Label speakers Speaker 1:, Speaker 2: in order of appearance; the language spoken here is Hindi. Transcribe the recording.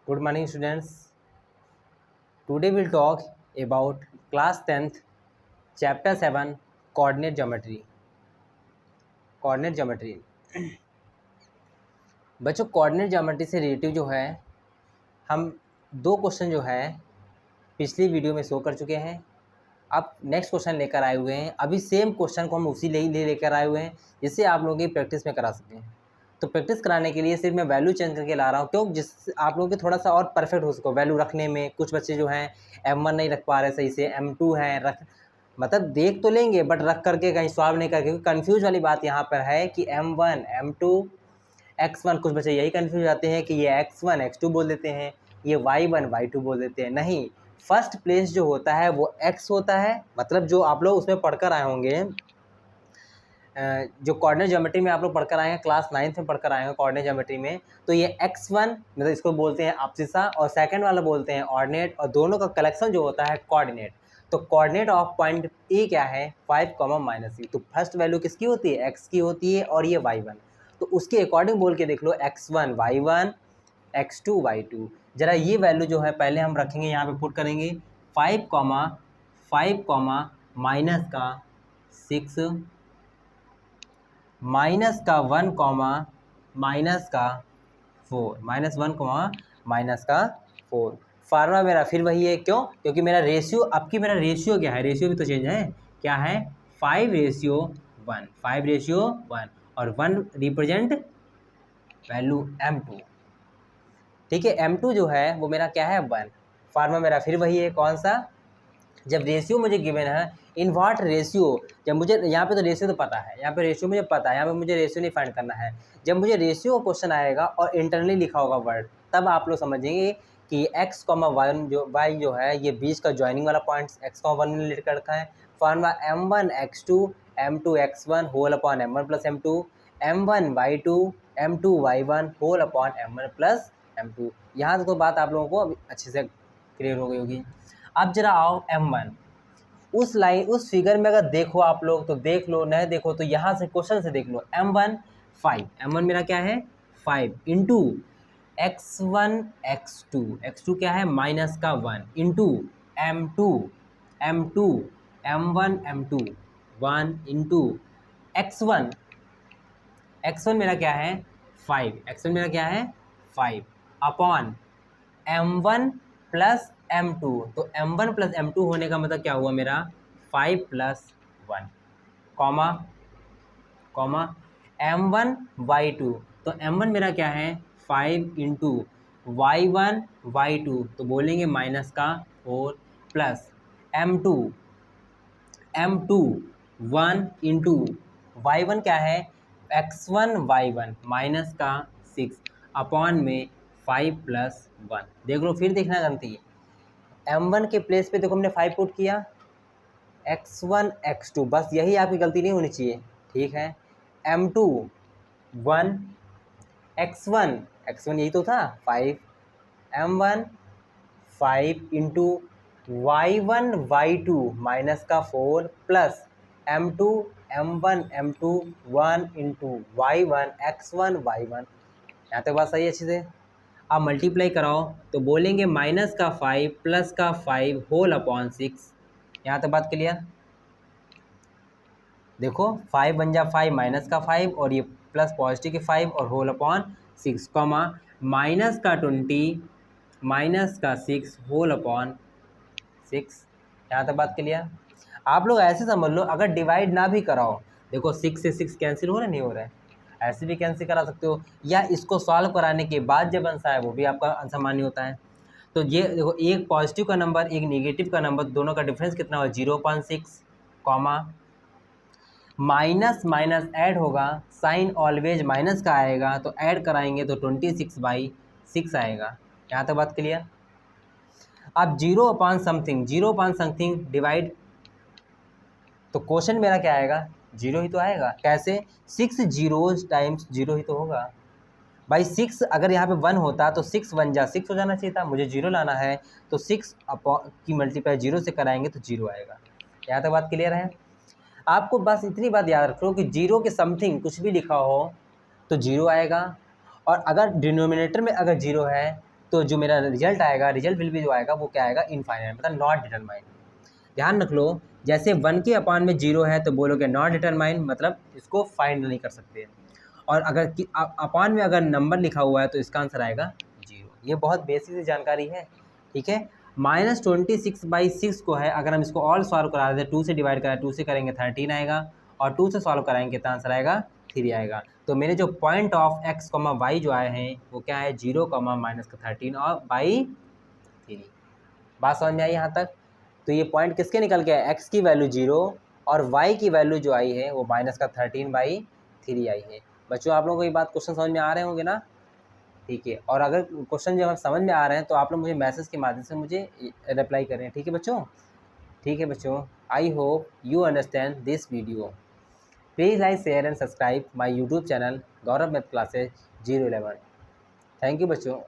Speaker 1: Good morning, students. Today we'll talk about class 10th, chapter 7, coordinate geometry. Coordinate geometry. बच्चों, कोऑर्डिनेट ज्योमेट्री से रिलेटिव जो है हम दो क्वेश्चन जो है पिछली वीडियो में शो कर चुके हैं। अब नेक्स्ट क्वेश्चन लेकर आए हुए हैं। अभी सेम क्वेश्चन को हम उसी लेकर आए हुए हैं जिससे आप लोगों की प्रैक्टिस में करा सकें। तो प्रैक्टिस कराने के लिए सिर्फ मैं वैल्यू चेंज करके ला रहा हूँ, क्यों? जिस आप लोगों के थोड़ा सा और परफेक्ट हो सको वैल्यू रखने में। कुछ बच्चे जो हैं M1 नहीं रख पा रहे सही से, M2 है रख, मतलब देख तो लेंगे बट रख करके कहीं सॉल्व नहीं करके। क्योंकि कन्फ्यूज वाली बात यहाँ पर है कि M1 M2 X1, कुछ बच्चे यही कन्फ्यूज जाते हैं कि ये X1 X2 बोल देते हैं, ये Y1 Y2 बोल देते हैं। नहीं, फर्स्ट प्लेस जो होता है वो X होता है। मतलब जो आप लोग उसमें पढ़कर आए होंगे, जो कोऑर्डिनेट ज्योमेट्री में आप लोग पढ़कर आए हैं, क्लास 9th में पढ़कर आए हैं कोऑर्डिनेट ज्योमेट्री में, तो ये X1 मतलब इसको बोलते हैं अब्सिसा और सेकंड वाला बोलते हैं ऑर्डिनेट, और दोनों का कलेक्शन जो होता है कोऑर्डिनेट। तो कोऑर्डिनेट ऑफ पॉइंट ए क्या है? 5, -c। तो फर्स्ट वैल्यू किसकी होती है? X की होती है और ये Y1। तो उसके अकॉर्डिंग बोल के देख लो, X1 Y1 X2 Y2। जरा ये वैल्यू जो है पहले हम रखेंगे, यहाँ पे पुट करेंगे 5, माइनस का 6 माइनस का 1, माइनस का 4, -1, -4। फार्मूला मेरा फिर वही है। क्यों? क्योंकि मेरा रेशियो, अब की मेरा रेशियो क्या है? रेशियो भी तो चेंज है। क्या है? 5:1, 5:1, और 1 रिप्रेजेंट वैल्यू M2। ठीक है, M2 जो है वो मेरा क्या है? 1। फार्मूला मेरा फिर वही है। कौन सा? जब रेशियो मुझे गिवन है, इन व्हाट रेशियो, जब मुझे यहाँ पे तो रेशियो तो पता है, यहाँ पे रेशियो मुझे पता है, यहाँ पे मुझे रेशियो नहीं फाइंड करना है। जब मुझे रेशियो का क्वेश्चन आएगा और इंटरनली लिखा होगा वर्ड, तब आप लोग समझेंगे कि x, y जो है ये बीच का ज्वाइनिंग वाला पॉइंट x, y ने रिलेट कर रखा है। Formula M1 X2 M2 X1 whole upon M1 plus M2, M1 Y2 M2 Y1 whole upon M1 plus M2। यहाँ तक तो बात आप लोगों को अच्छे से क्लियर हो गई होगी। अब जरा आओ M1, उस लाइन उस फिगर में अगर देखो आप लोग तो देख लो, नहीं देखो तो यहाँ से क्वेश्चन से देख लो। M1 5, M1 मेरा क्या है? 5 इंटू X1 X2 क्या है? -1 into M2 M1 M2 1 into X1 मेरा क्या है? 5, X1 मेरा क्या है? 5 अपॉन M1 प्लस M2। तो M1 प्लस M2 होने का मतलब क्या हुआ मेरा? 5 + 1 कॉमा M1 Y2। तो M1 मेरा क्या है? 5 इंटू Y1 Y2, तो बोलेंगे -4 प्लस M2 1 इंटू Y1 क्या है? X1 Y1 -6 अपॉन में 5 + 1। देख लो, फिर देखना गलती है। M1 के प्लेस पे देखो हमने 5 पुट किया, X1 X2, बस यही आपकी गलती नहीं होनी चाहिए। ठीक है, M2 1 X1 यही तो था 5, M1 5 into Y1 Y2 -4 plus M2 M1 M2 1 into Y1 X1 Y1। यहाँ तक बात सही है अच्छे से? अब मल्टीप्लाई कराओ तो बोलेंगे -5 प्लस का 5 होल अपॉन 6। यहाँ तक बात क्लियर? देखो 5 बन जा 5 -5 और ये प्लस पॉजिटिव के 5 और whole upon 6, comma -20 -6 whole upon 6। यहाँ तक बात क्लियर? आप लोग ऐसे समझ लो, अगर डिवाइड ना भी कराओ, देखो 6 से 6 कैंसिल हो रहा है, नहीं हो रहा है, ऐसे भी कैंसिल करा सकते हो, या इसको सॉल्व कराने के बाद जब आंसर है वो भी आपका आंसर मान्य होता है। तो ये देखो, एक पॉजिटिव का नंबर एक नेगेटिव का नंबर, दोनों का डिफरेंस कितना हुआ? 0.6, कॉमा माइनस माइनस ऐड होगा, साइन ऑलवेज माइनस का आएगा, तो ऐड कराएंगे तो 26/6 आएगा। यहाँ तक बात क्लियर? अब 0/समथिंग डिवाइड, तो क्वेश्चन मेरा क्या आएगा? 0 ही तो आएगा। कैसे? 6 zeros टाइम्स 0 ही तो होगा भाई। 6 अगर यहाँ पे 1 होता तो 6 1 जा 6 हो जाना चाहिए था, मुझे 0 लाना है तो 6 की मल्टीप्लाई 0 से कराएंगे तो 0 आएगा। यहाँ तक बात क्लियर है? आपको बस इतनी बात याद रखो कि 0 के समथिंग कुछ भी लिखा हो तो 0 आएगा, और अगर डिनोमिनेटर में अगर 0 है तो जो मेरा रिजल्ट आएगा, रिजल्ट विल भी जो आएगा वो क्या आएगा, इनफाइनाइट, मतलब नॉट डिटरमाइन। ध्यान रख लो, जैसे 1 के अपान में 0 है तो बोलोगे नॉट डिटरमाइन, मतलब इसको फाइंड नहीं कर सकते। और अगर अपान में अगर नंबर लिखा हुआ है तो इसका आंसर आएगा 0। ये बहुत बेसिक सी जानकारी है, ठीक है। -26/6 को है, अगर हम इसको ऑल सॉल्व करा दें, 2 से डिवाइड करा, 2 से करेंगे 13 आएगा, और 2 से सॉल्व कराएंगे तो आंसर आएगा 3 आएगा। तो मेरे जो पॉइंट ऑफ x, y जो आए हैं वो क्या है, 0, -13 और बाई 3। बात समझ में आई यहाँ तक? तो ये पॉइंट किसके निकल के आए, x की वैल्यू 0 और y की वैल्यू जो आई है वो -13/3 आई है। बच्चों आप लोगों को ये बात क्वेश्चन समझ में आ रहे होंगे ना? ठीक है, और अगर क्वेश्चन जब समझ में आ रहे हैं तो आप लोग मुझे मैसेज के माध्यम से मुझे रिप्लाई करें, ठीक है बच्चों? ठीक है बच्चों, I hope you understand this video. Please like, share and subscribe my YouTube channel Gaurav math classes 011। Thank you बच्चों।